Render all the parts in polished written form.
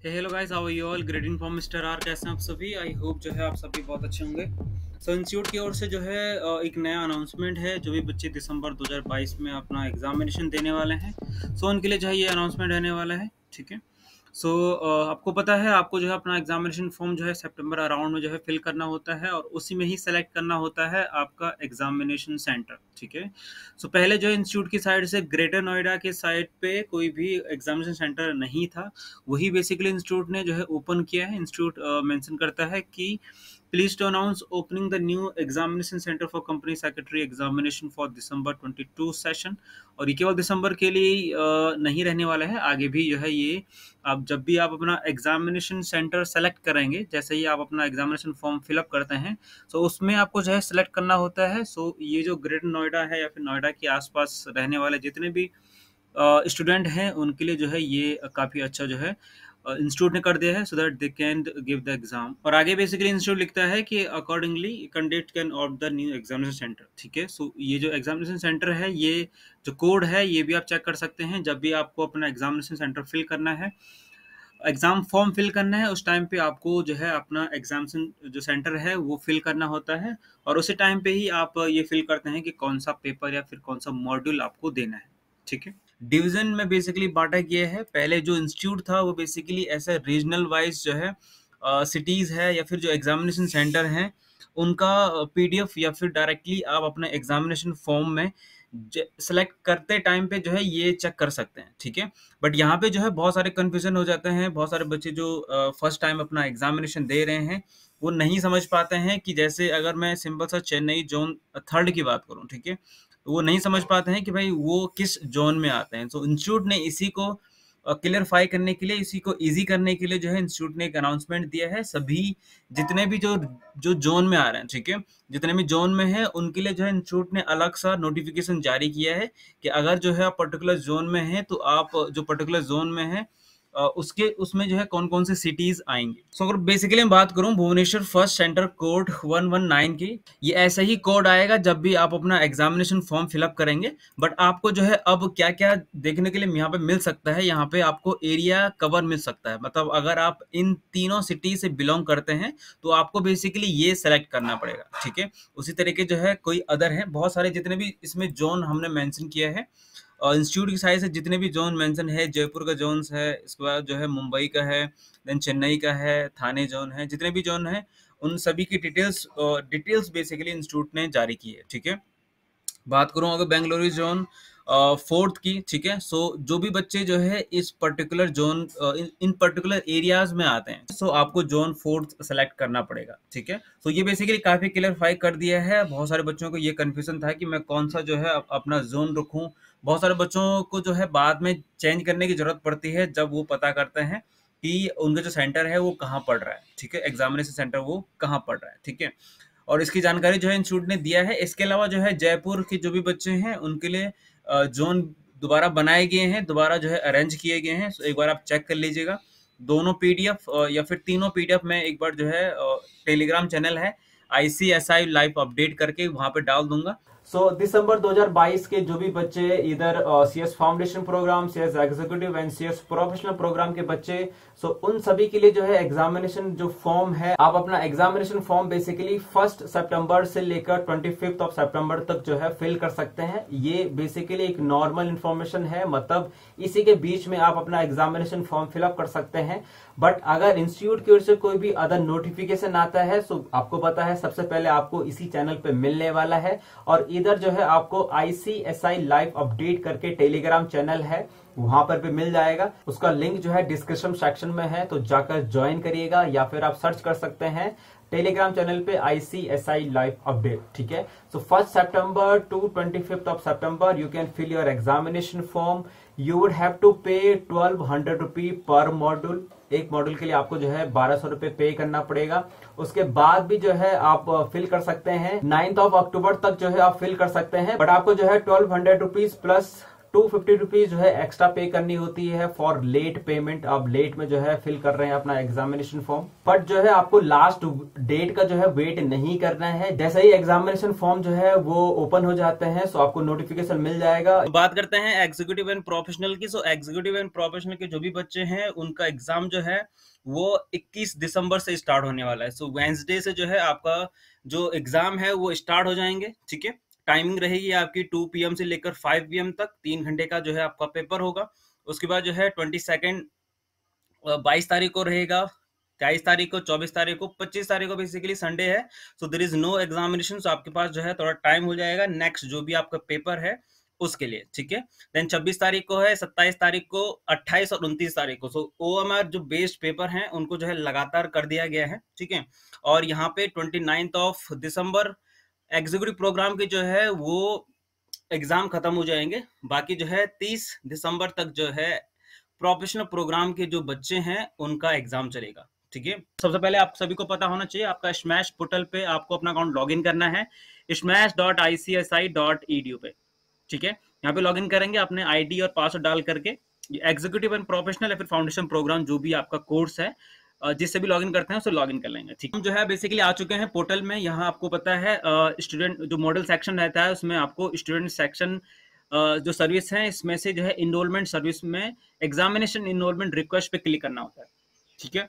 Hello guys, how are you all? Greeting from mister R. कैसे हैं आप सभी? आई होप जो है आप सभी बहुत अच्छे होंगे। सो इंस्टीट्यूट की ओर से जो है एक नया अनाउंसमेंट है। जो भी बच्चे दिसंबर 2022 में अपना एग्जामिनेशन देने वाले हैं, सो उनके लिए जो है ये अनाउंसमेंट रहने वाला है। ठीक है। सो आपको पता है, आपको जो है अपना एग्जामिनेशन फॉर्म जो है सितंबर अराउंड में जो है फिल करना होता है और उसी में ही सेलेक्ट करना होता है आपका एग्जामिनेशन सेंटर। ठीक है। सो पहले जो इंस्टीट्यूट की साइड से ग्रेटर नोएडा के साइड पे कोई भी एग्जामिनेशन सेंटर नहीं था। वही बेसिकली इंस्टीट्यूट ने जो है ओपन किया है। इंस्टीट्यूट मेंशन करता है कि please to announce opening the new examination centre for company secretary examination for December 22 सेशन। और ये केवल दिसंबर के लिए नहीं रहने वाला है, आगे भी जो है ये आप जब भी आप अपना एग्जामिनेशन सेंटर सेलेक्ट करेंगे, जैसे ही आप अपना एग्जामिनेशन फॉर्म फिलअप करते हैं, सो उसमें आपको जो है सेलेक्ट करना होता है। सो ये जो ग्रेटर नोएडा है या फिर नोएडा के आसपास रहने वाले जितने भी स्टूडेंट हैं, उनके लिए जो है ये काफ़ी अच्छा जो है इंस्टीट्यूट ने कर दिया है, so that they can give the exam. और आगे बेसिकली इंस्टीट्यूट लिखता है कि accordingly candidate can opt the new examination centre. ठीक है। सो ये जो एग्जामिनेशन सेंटर है, ये जो कोड है, ये भी आप चेक कर सकते हैं जब भी आपको अपना एग्जामिनेशन सेंटर फिल करना है, एग्जाम फॉर्म फिल करना है। उस टाइम पे आपको जो है अपना एग्जामिनेशन जो सेंटर है वो फिल करना होता है और उसी टाइम पे ही आप ये फिल करते हैं कि कौन सा पेपर या फिर कौन सा मॉड्यूल आपको देना है। ठीक है। डिवीजन में बेसिकली बांटा गया है। पहले जो इंस्टीट्यूट था वो बेसिकली ऐसे रीजनल वाइज जो है सिटीज है या फिर जो एग्जामिनेशन सेंटर हैं उनका पीडीएफ या फिर डायरेक्टली आप अपने एग्जामिनेशन फॉर्म में सेलेक्ट करते टाइम पे जो है ये चेक कर सकते हैं। ठीक है। बट यहाँ पे जो है बहुत सारे कंफ्यूजन हो जाते हैं। बहुत सारे बच्चे जो फर्स्ट टाइम अपना एग्जामिनेशन दे रहे हैं वो नहीं समझ पाते हैं कि जैसे अगर मैं सिंपल सा चेन्नई जोन थर्ड की बात करूँ, ठीक है, तो वो नहीं समझ पाते हैं कि भाई वो किस जोन में आते हैं। तो इंस्टीट्यूट ने इसी को क्लियरफाई करने के लिए, इसी को इजी करने के लिए जो है इंस्टीट्यूट ने एक अनाउंसमेंट दिया है। सभी जितने भी जो जो जोन में आ रहे हैं, ठीक है, जितने भी जोन में है उनके लिए जो है इंस्टीट्यूट ने अलग सा नोटिफिकेशन जारी किया है कि अगर जो है आप पर्टिकुलर जोन में हैं तो आप जो पर्टिकुलर जोन में है उसके उसमें जो है कौन कौन से सिटीज आएंगे। सो अगर बेसिकली मैं बात करूं भुवनेश्वर फर्स्ट सेंटर कोड 119 की, ये ऐसा ही कोड आएगा जब भी आप अपना एग्जामिनेशन फॉर्म फिलअप करेंगे। बट आपको जो है अब क्या क्या देखने के लिए यहाँ पे मिल सकता है, यहाँ पे आपको एरिया कवर मिल सकता है। मतलब अगर आप इन तीनों सिटी से बिलोंग करते हैं तो आपको बेसिकली ये सेलेक्ट करना पड़ेगा। ठीक है। उसी तरीके जो है कोई अदर है, बहुत सारे जितने भी इसमें जोन हमने मेंशन किया है इंस्टीट्यूट की साइड से, जितने भी जोन मेंशन है, जयपुर का जोन है, इसके बाद जो है मुंबई का है, देन चेन्नई का है, थाने जोन है, जितने भी जोन है उन सभी की डिटेल्स बेसिकली इंस्टीट्यूट ने जारी की है। ठीक है। बात करूं अगर बेंगलुरु जोन फोर्थ की, ठीक है, सो जो भी बच्चे जो है इस पर्टिकुलर जोन इन पर्टिकुलर एरियाज में आते हैं, सो आपको जोन फोर्थ सेलेक्ट करना पड़ेगा। ठीक है। सो ये बेसिकली काफी क्लियरफाई कर दिया है। बहुत सारे बच्चों को ये कंफ्यूजन था कि मैं कौन सा जो है अपना जोन रखूं। बहुत सारे बच्चों को जो है बाद में चेंज करने की जरूरत पड़ती है जब वो पता करते हैं कि उनका जो सेंटर है वो कहाँ पड़ रहा है। ठीक है। एग्जामिनेशन सेंटर वो कहाँ पड़ रहा है। ठीक है। और इसकी जानकारी जो है इंस्टीट्यूट ने दिया है। इसके अलावा जो है जयपुर के जो भी बच्चे हैं उनके लिए जोन दोबारा बनाए गए हैं, दोबारा जो है अरेंज किए गए हैं। एक बार आप चेक कर लीजिएगा। दोनों पीडीएफ या फिर तीनों पीडीएफ में एक बार जो है टेलीग्राम चैनल है ICSI लाइव अपडेट करके वहां पे डाल दूंगा। दिसंबर 2022 के जो भी बच्चे इधर CS foundation programme, CS executive and CS professional programme के बच्चे, उन सभी के लिए जो है एग्जामिनेशन जो फॉर्म है, आप अपना एग्जामिनेशन फॉर्म बेसिकली 1 सितंबर से लेकर 25 सितंबर तक जो है फिल कर सकते हैं। ये बेसिकली एक नॉर्मल इंफॉर्मेशन है, मतलब इसी के बीच में आप अपना एग्जामिनेशन फॉर्म फिलअप कर सकते हैं। बट अगर इंस्टीट्यूट की ओर से कोई भी अदर नोटिफिकेशन आता है, सो आपको पता है सबसे पहले आपको इसी चैनल पे मिलने वाला है। और इधर जो है आपको ICSI लाइव अपडेट करके टेलीग्राम चैनल है, वहां पर भी मिल जाएगा। उसका लिंक जो है डिस्क्रिप्शन सेक्शन में है, तो जाकर ज्वाइन करिएगा या फिर आप सर्च कर सकते हैं टेलीग्राम चैनल पे ICSI लाइव अपडेट। ठीक है। सो 1 सितंबर टू 25 सितंबर you can fill your examination form. You would have to pay 1200 रुपी पर मॉड्यूल। एक मॉड्यूल के लिए आपको जो है 1200 रुपए पे करना पड़ेगा। उसके बाद भी जो है आप फिल कर सकते हैं। 9 अक्टूबर तक जो है आप फिल कर सकते हैं। बट आपको जो है 1200 रुपीज प्लस 250 रुपीज जो है एक्स्ट्रा पे करनी होती है फॉर लेट पेमेंट। आप लेट में जो है फिल कर रहे हैं अपना एग्जामिनेशन फॉर्म, बट जो है आपको लास्ट डेट का जो है वेट नहीं करना है। जैसे ही एग्जामिनेशन फॉर्म जो है वो ओपन हो जाते हैं सो आपको नोटिफिकेशन मिल जाएगा। तो बात करते हैं एग्जीक्यूटिव एंड प्रोफेशनल की। सो एग्जीक्यूटिव एंड प्रोफेशनल के जो भी बच्चे हैं उनका एग्जाम जो है वो 21 दिसंबर से स्टार्ट होने वाला है। सो वेंसडे से जो है आपका जो एग्जाम है वो स्टार्ट हो जाएंगे, ठीक है। टाइमिंग रहेगी आपकी 2 PM से लेकर 5 PM तक, 3 घंटे का जो है आपका पेपर होगा। उसके बाद जो है 22 22 तारीख को रहेगा, 23 तारीख को, 24 तारीख को, 25 तारीख को बेसिकली संडे है। So there is no examination. So आपके पास जो है थोड़ा टाइम हो जाएगा नेक्स्ट जो भी आपका पेपर है उसके लिए, ठीक है। देन 26 तारीख को है, 27 तारीख को, 28 और 29 तारीख को। सो OMR जो बेस्ड पेपर हैं उनको जो है लगातार कर दिया गया है, ठीक है। और यहाँ पे 29 दिसंबर एग्जीक्यूटिव प्रोग्राम के जो है वो एग्जाम खत्म हो जाएंगे। बाकी जो है 30 दिसंबर तक जो है प्रोफेशनल प्रोग्राम के जो बच्चे हैं उनका एग्जाम चलेगा, ठीक है। सबसे पहले आप सभी को पता होना चाहिए, आपका स्मैश पोर्टल पे आपको अपना अकाउंट लॉगिन करना है smash.icsi.edu पे, ठीक है। यहाँ पे लॉगिन करेंगे अपने आईडी और पासवर्ड डाल करके। एग्जीक्यूटिव एंड प्रोफेशनल या फिर फाउंडेशन प्रोग्राम जो भी आपका कोर्स है जिससे भी लॉगिन करते हैं उसे लॉगिन कर लेंगे, ठीक। हम जो है बेसिकली आ चुके हैं पोर्टल में। यहाँ आपको पता है स्टूडेंट जो मॉडल सेक्शन रहता है उसमें आपको स्टूडेंट सेक्शन जो सर्विस है इसमें से जो है इनरोलमेंट सर्विस में एग्जामिनेशन इनरोलमेंट रिक्वेस्ट पे क्लिक करना होता है, ठीक है।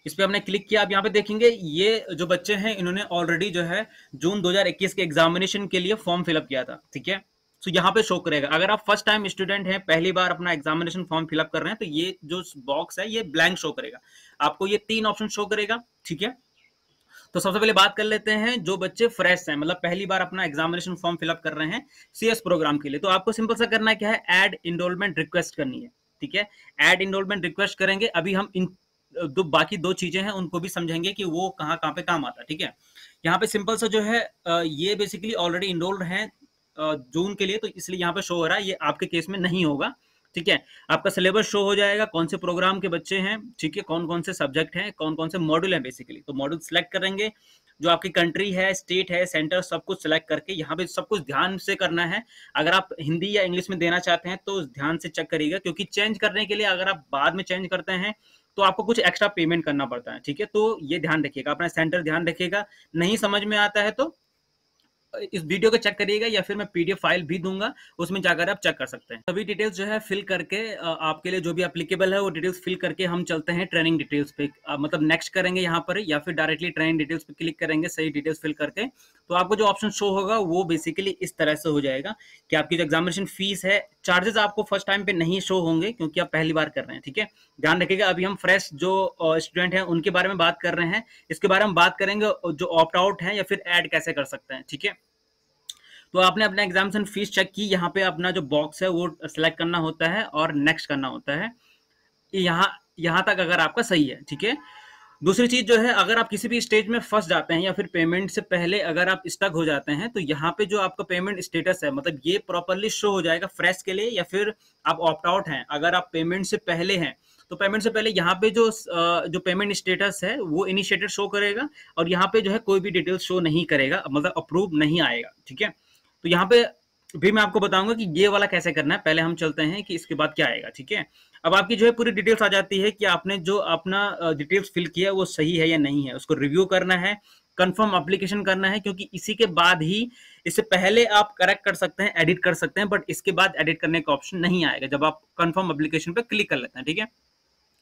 इस पे हमने क्लिक किया। आप यहाँ पे देखेंगे ये जो बच्चे हैं इन्होंने ऑलरेडी जो है जून 2021 के एग्जामिनेशन के लिए फॉर्म फिलअप किया था, ठीक है। तो यहाँ पे शो करेगा। अगर आप फर्स्ट टाइम स्टूडेंट हैं, पहली बार अपना एग्जामिनेशन फॉर्म फिलअप कर रहे हैं, तो ये जो बॉक्स है ये ब्लैंक शो करेगा। आपको ये 3 ऑप्शन शो करेगा, ठीक है। तो सबसे पहले बात कर लेते हैं जो बच्चे फ्रेश हैं, मतलब पहली बार अपना एग्जामिनेशन फॉर्म फिलअप कर रहे हैं CS प्रोग्राम के लिए। तो आपको सिंपल सा करना है क्या है, ऐड इनरोलमेंट रिक्वेस्ट करनी है, ठीक है। ऐड इनरोलमेंट रिक्वेस्ट करेंगे। अभी हम इन बाकी 2 चीजें हैं उनको भी समझेंगे कि वो कहाँ पे काम आता है, ठीक है। यहाँ पे सिंपल सा जो है ये बेसिकली ऑलरेडी इनरोल्ड हैं जून के लिए, तो इसलिए यहाँ पे शो हो रहा है। ये आपके केस में नहीं होगा, ठीक है। आपका सिलेबस शो हो जाएगा, कौन से प्रोग्राम के बच्चे हैं, ठीक है, कौन कौन से सब्जेक्ट हैं, कौन कौन से मॉड्यूल हैं बेसिकली। तो मॉड्यूल सिलेक्ट करेंगे, जो आपकी कंट्री है, स्टेट है, सेंटर, सब कुछ सिलेक्ट करके यहाँ पे सब कुछ ध्यान से करना है। अगर आप हिंदी या इंग्लिश में देना चाहते हैं तो ध्यान से चेक करिएगा, क्योंकि चेंज करने के लिए अगर आप बाद में चेंज करते हैं तो आपको कुछ एक्स्ट्रा पेमेंट करना पड़ता है, ठीक है। तो ये ध्यान रखिएगा, अपना सेंटर ध्यान रखिएगा। नहीं समझ में आता है तो इस वीडियो को चेक करिएगा या फिर मैं PDF फाइल भी दूंगा, उसमें जाकर आप चेक कर सकते हैं। सभी डिटेल्स जो है फिल करके आपके लिए जो भी एप्लीकेबल है वो डिटेल्स फिल करके हम चलते हैं ट्रेनिंग डिटेल्स पे। मतलब नेक्स्ट करेंगे यहाँ पर या फिर डायरेक्टली ट्रेनिंग डिटेल्स पे क्लिक करेंगे सही डिटेल्स फिल करके। तो आपको जो ऑप्शन शो होगा वो बेसिकली इस तरह से हो जाएगा कि आपकी जो एग्जामिनेशन फीस है, चार्जेस आपको फर्स्ट टाइम पे नहीं शो होंगे क्योंकि आप पहली बार कर रहे हैं, ठीक है। ध्यान रखिएगा। अभी हम फ्रेश जो स्टूडेंट हैं उनके बारे में बात कर रहे हैं, इसके बारे में बात करेंगे जो ऑप्ट आउट है या फिर ऐड कैसे कर सकते हैं, ठीक है। तो आपने अपना एग्जामिनेशन फीस चेक की, यहाँ पे अपना जो बॉक्स है वो सिलेक्ट करना होता है और नेक्स्ट करना होता है। यहाँ तक अगर आपका सही है, ठीक है। दूसरी चीज जो है, अगर आप किसी भी स्टेज में फंस जाते हैं या फिर पेमेंट से पहले अगर आप स्टक हो जाते हैं तो यहाँ पे जो आपका पेमेंट स्टेटस है, मतलब ये प्रॉपरली शो हो जाएगा फ्रेश के लिए, या फिर आप ऑप्ट आउट हैं। अगर आप पेमेंट से पहले हैं तो पेमेंट से पहले यहाँ पे जो पेमेंट स्टेटस है वो इनिशिएटेड शो करेगा, और यहाँ पे जो है कोई भी डिटेल शो नहीं करेगा, मतलब अप्रूव नहीं आएगा, ठीक है। तो यहाँ पे भी मैं आपको बताऊंगा कि ये वाला कैसे करना है। पहले हम चलते हैं कि इसके बाद क्या आएगा, ठीक है। अब आपकी जो है पूरी डिटेल्स आ जाती है कि आपने जो अपना डिटेल्स फिल किया वो सही है या नहीं है, उसको रिव्यू करना है, कंफर्म एप्लीकेशन करना है, क्योंकि इसी के बाद ही, इससे पहले आप करेक्ट कर सकते हैं, एडिट कर सकते हैं, बट इसके बाद एडिट करने का ऑप्शन नहीं आएगा जब आप कंफर्म एप्लीकेशन पे क्लिक कर लेते हैं, ठीक है।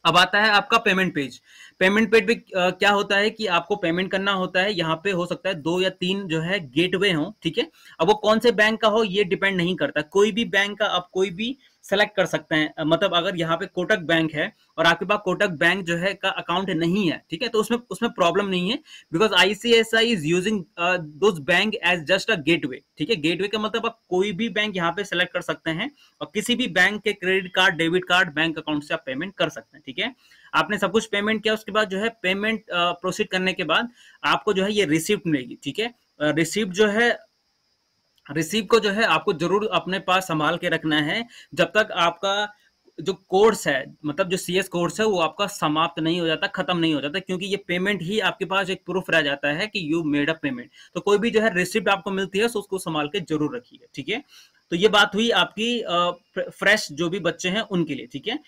अब आता है आपका पेमेंट पेज। पेमेंट पेज पे क्या होता है कि आपको पेमेंट करना होता है। यहाँ पे हो सकता है 2 या 3 जो है गेटवे हो, ठीक है। अब वो कौन से बैंक का हो ये डिपेंड नहीं करता, कोई भी बैंक का आप कोई भी सेलेक्ट कर सकते हैं। मतलब अगर यहाँ पे कोटक बैंक है और आपके पास कोटक बैंक जो है का अकाउंट नहीं है, ठीक है, तो उसमें प्रॉब्लम नहीं है, because ICICI is using those bank as just a gateway, ठीक है। गेटवे का मतलब आप कोई भी बैंक यहाँ पे सेलेक्ट कर सकते हैं और किसी भी बैंक के credit card, debit card, bank account से आप पेमेंट कर सकते हैं, ठीक है। आपने सब कुछ पेमेंट किया, उसके बाद जो है पेमेंट प्रोसीड करने के बाद आपको जो है ये रिसिप्ट मिलेगी, ठीक है। रिसिप्ट को जो है आपको जरूर अपने पास संभाल के रखना है जब तक आपका जो कोर्स है, मतलब जो सीएस कोर्स है वो आपका समाप्त नहीं हो जाता, खत्म नहीं हो जाता, क्योंकि ये पेमेंट ही आपके पास एक प्रूफ रह जाता है कि यू मेड अ पेमेंट। तो कोई भी जो है रिसिप्ट आपको मिलती है तो उसको संभाल के जरूर रखिए, ठीक है। तो ये बात हुई आपकी फ्रेश जो भी बच्चे हैं उनके लिए, ठीक है।